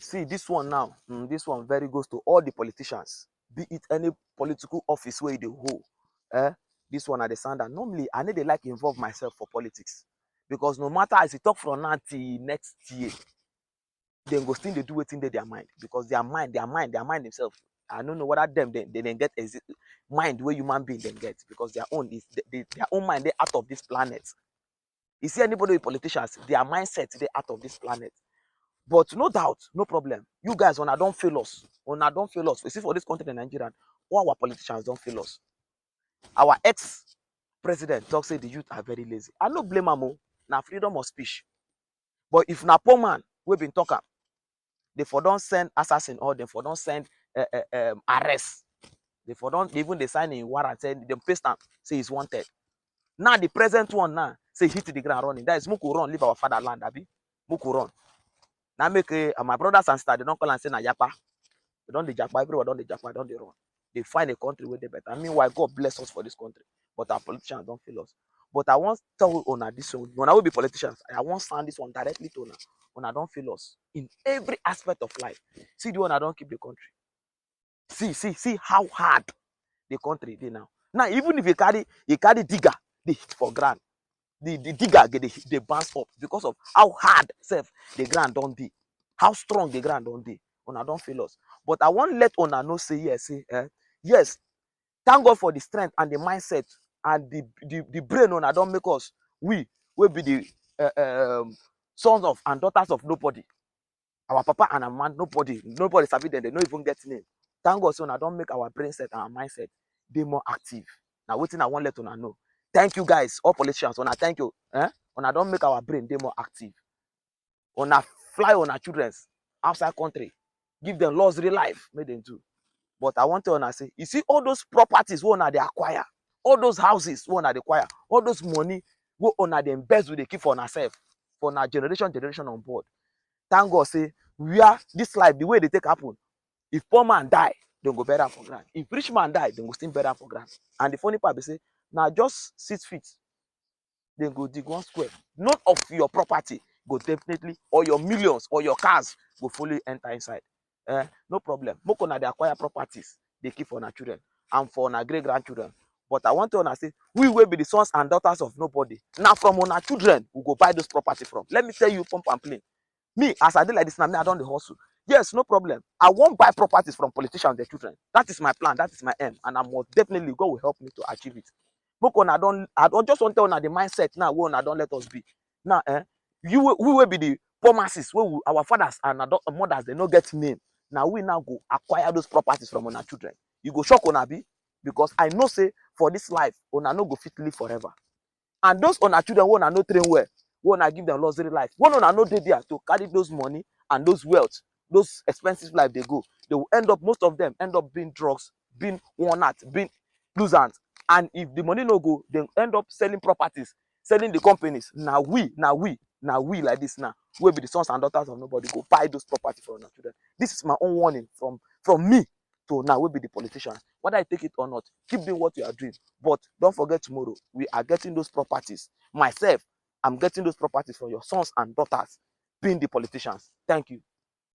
See this one now, this one very goes to all the politicians, be it any political office where they hold. Eh? This one at the sound that normally I need to like involve myself for politics. Because no matter as you talk from now till next year, then go still they do it in their mind. Because their mind themselves. I don't know whether them they get mind where human being then get, because their own is their own mind they out of this planet. You see anybody with politicians, their mindset they out of this planet. But no doubt, no problem. You guys, when I don't fail us, we see for this country in Nigeria, all our politicians don't fail us. Our ex-president talks say the youth are very lazy. I no blame am. Now freedom of speech. But if na poor man we been talking, they for don't send assassin or they for don't send arrest. They for don't even they sign in warrant say them paste am say he's wanted. Now the present one now say hit the ground running. That is Muku run, leave our fatherland, abi. Muku run. Now make my brothers and sisters, they don't call and say na yapa. They don't the japa, everyone don't the japa, don't they run. They find a country where they better. Meanwhile, God bless us for this country. But our politicians don't feel us. But I want to tell Ona this one. When I will be politicians, I want to send this one directly to Ona. Ona don't feel us in every aspect of life. See the one I don't keep the country. See how hard the country is now. Now, even if you carry digger, they hit for ground. The digger get they bounce up because of how hard self the ground don't be, how strong the ground don't be. Una don't feel us. But I won't let Ona know say yes, yes. Thank God for the strength and the mindset and the brain Ona don't make us. We will be the sons of and daughters of nobody. Our papa and our man, nobody sabi them, they don't even get name. Thank God so Ona don't make our brain set and our mindset be more active. Now waiting I won't let Ona know. Thank you guys, all politicians. Una thank you. Una don't make our brain dey more active. Una fly on our children outside country. Give them luxury life. Make them do. But I want to Una say, you see all those properties we Una they acquire, all those houses we Una they acquire, all those money we Una they invest with they keep for ourselves, for our generation on board. Thank God say we are this life the way they take happen. If poor man die, they go bury am for ground. If rich man die, they go still bury am for ground. And the funny part be say, now just 6 feet, they go dig 1 square. None of your property go definitely, or your millions, or your cars go fully enter inside. No problem. Make una dey acquire properties, they keep for our children and for our great grandchildren. But I want to una say, we will be the sons and daughters of nobody. Now from our children, we go buy those property from. Let me tell you, pump and plain. Me, as I did like this now, me, I don't the hustle. Yes, no problem. I won't buy properties from politicians, their children. That is my plan. That is my aim. And I must definitely, God will help me to achieve it. I don't just want to tell the mindset now, we don't let us be. Now, we will be the poor masses, our fathers and mothers, they don't get name. Now we now go acquire those properties from our children. You go shock on be because I know say for this life, una no go fit live forever. And those on our children won't no train well, won't give them luxury life. One on no day there to carry those money and those wealth, those expensive life they go. They will end up, most of them end up being drugs, being worn out, being losers. And if the money no go, they end up selling properties, selling the companies. Now we like this now, will be the sons and daughters of nobody go buy those properties for our children. This is my own warning from me to now will be the politicians. Whether I take it or not, keep doing what you are doing. But don't forget tomorrow, we are getting those properties. Myself, I'm getting those properties for your sons and daughters being the politicians. Thank you.